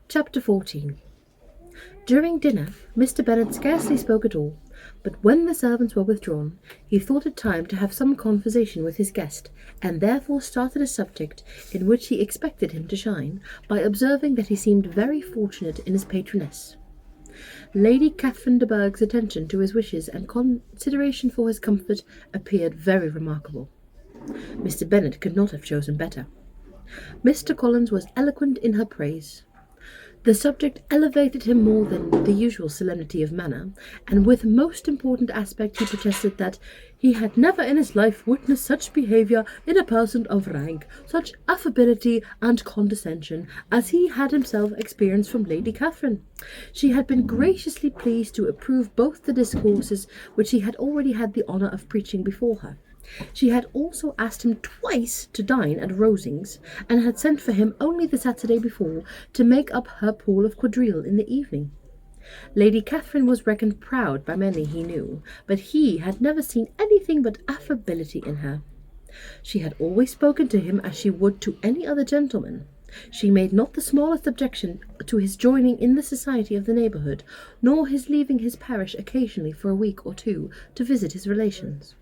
Chapter 14. During dinner, Mr. Bennet scarcely spoke at all, but when the servants were withdrawn, he thought it time to have some conversation with his guest, and therefore started a subject in which he expected him to shine, by observing that he seemed very fortunate in his patroness. Lady Catherine de Bourgh's attention to his wishes and consideration for his comfort appeared very remarkable. Mr. Bennet could not have chosen better. Mr. Collins was eloquent in her praise. The subject elevated him more than the usual solemnity of manner, and with most important aspect he protested that he had never in his life witnessed such behaviour in a person of rank, such affability and condescension, as he had himself experienced from Lady Catherine. She had been graciously pleased to approve both the discourses which he had already had the honour of preaching before her. She had also asked him twice to dine at Rosings, and had sent for him only the Saturday before to make up her pool of quadrille in the evening. Lady Catherine was reckoned proud by many he knew, but he had never seen anything but affability in her. She had always spoken to him as she would to any other gentleman. She made not the smallest objection to his joining in the society of the neighbourhood, nor his leaving his parish occasionally for a week or two to visit his relations.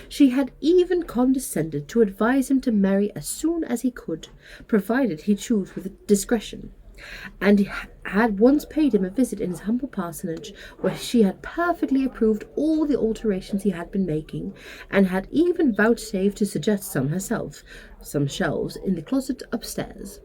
She had even condescended to advise him to marry as soon as he could, provided he chose with discretion, and had once paid him a visit in his humble parsonage, where she had perfectly approved all the alterations he had been making, and had even vouchsafed to suggest some herself, some shelves in the closet upstairs.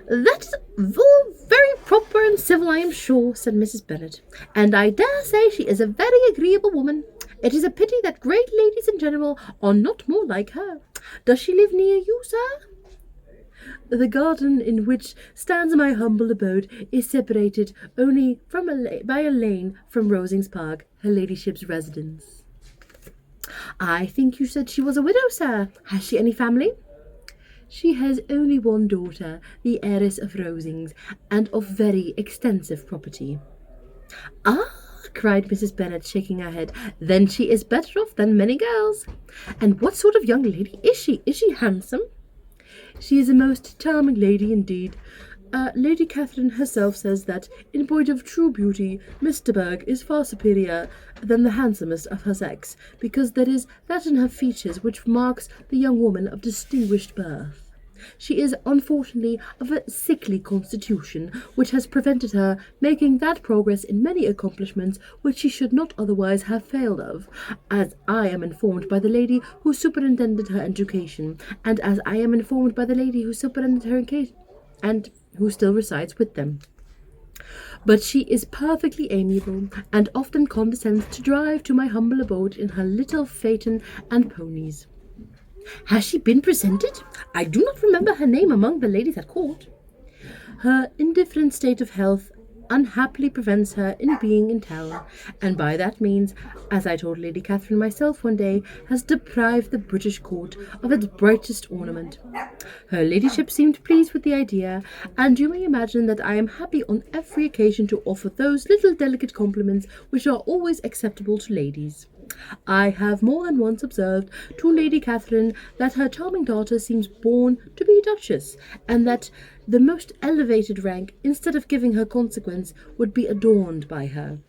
"That is all very proper and civil, I am sure," said Mrs. Bennet, "and I dare say she is a very agreeable woman. It is a pity that great ladies in general are not more like her. Does she live near you, sir?" "The garden in which stands my humble abode is separated only by a lane from Rosings Park, her ladyship's residence." "I think you said she was a widow, sir. Has she any family?" "She has only one daughter, the heiress of Rosings, and of very extensive property." "Ah!" cried Mrs. Bennet, shaking her head, "then she is better off than many girls. And what sort of young lady is she? Is she handsome?" "She is a most charming lady indeed. Lady Catherine herself says that, in point of true beauty, Miss de Bourgh is far superior than the handsomest of her sex, because there is that in her features which marks the young woman of distinguished birth. She is unfortunately of a sickly constitution, which has prevented her making that progress in many accomplishments which she should not otherwise have failed of, as I am informed by the lady who superintended her education, and as I am informed by the lady who superintended her education, and who still resides with them. But she is perfectly amiable, and often condescends to drive to my humble abode in her little phaeton and ponies." "Has she been presented? I do not remember her name among the ladies at court." "Her indifferent state of health unhappily prevents her in being in town, and by that means, as I told Lady Catherine myself one day, has deprived the British court of its brightest ornament. Her ladyship seemed pleased with the idea, and you may imagine that I am happy on every occasion to offer those little delicate compliments which are always acceptable to ladies. I have more than once observed to Lady Catherine that her charming daughter seems born to be a duchess, and that the most elevated rank, instead of giving her consequence, would be adorned by her.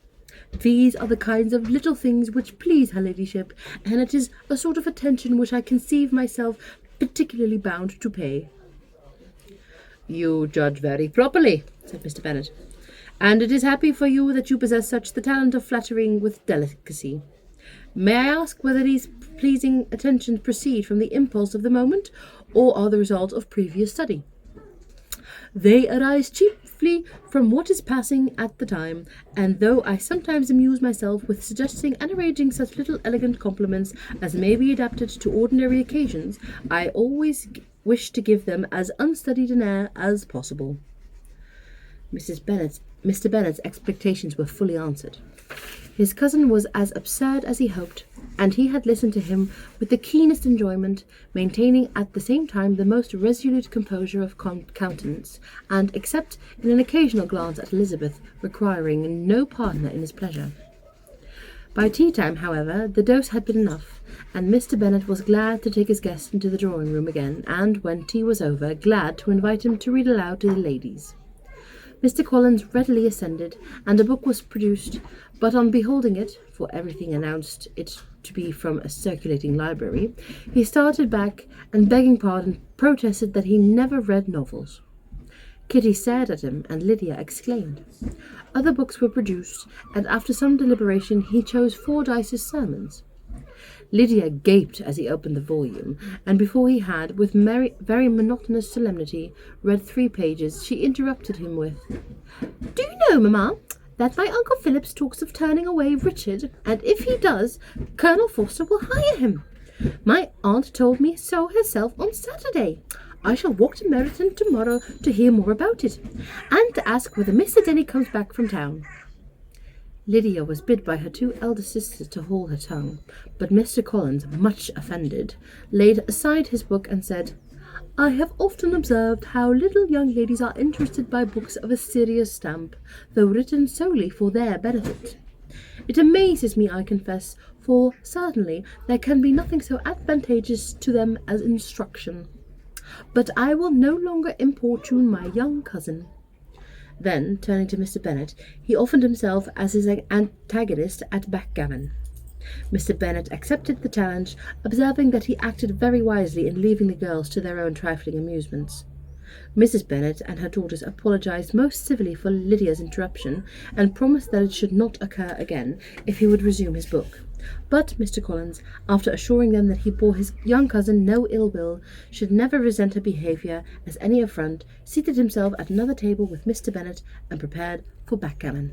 These are the kinds of little things which please her ladyship, and it is a sort of attention which I conceive myself particularly bound to pay." "You judge very properly," said Mr. Bennet, "and it is happy for you that you possess such the talent of flattering with delicacy. May I ask whether these pleasing attentions proceed from the impulse of the moment, or are the result of previous study?" "They arise chiefly from what is passing at the time, and though I sometimes amuse myself with suggesting and arranging such little elegant compliments as may be adapted to ordinary occasions, I always wish to give them as unstudied an air as possible." Mr. Bennet's expectations were fully answered. His cousin was as absurd as he hoped, and he had listened to him with the keenest enjoyment, maintaining at the same time the most resolute composure of countenance, and, except in an occasional glance at Elizabeth, requiring no partner in his pleasure. By tea time, however, the dose had been enough, and Mr. Bennet was glad to take his guest into the drawing-room again, and, when tea was over, glad to invite him to read aloud to the ladies. Mr. Collins readily assented, and a book was produced, but on beholding it, for everything announced it to be from a circulating library, he started back, and, begging pardon, protested that he never read novels. Kitty stared at him, and Lydia exclaimed. Other books were produced, and after some deliberation he chose Fordyce's Sermons. Lydia gaped as he opened the volume, and before he had, with very monotonous solemnity, read 3 pages, she interrupted him with, "Do you know, Mamma, that my Uncle Phillips talks of turning away Richard, and if he does, Colonel Forster will hire him. My aunt told me so herself on Saturday. I shall walk to Meryton tomorrow to hear more about it, and to ask whether Mr. Denny comes back from town." Lydia was bid by her 2 elder sisters to hold her tongue, but Mr. Collins, much offended, laid aside his book and said, "I have often observed how little young ladies are interested by books of a serious stamp, though written solely for their benefit. It amazes me, I confess, for certainly there can be nothing so advantageous to them as instruction. But I will no longer importune my young cousin." Then, turning to Mr. Bennet, he offered himself as his antagonist at backgammon. Mr. Bennet accepted the challenge, observing that he acted very wisely in leaving the girls to their own trifling amusements. Mrs. Bennet and her daughters apologized most civilly for Lydia's interruption, and promised that it should not occur again if he would resume his book. But Mr. Collins, after assuring them that he bore his young cousin no ill will, should never resent her behaviour as any affront, seated himself at another table with Mr. Bennet, and prepared for backgammon.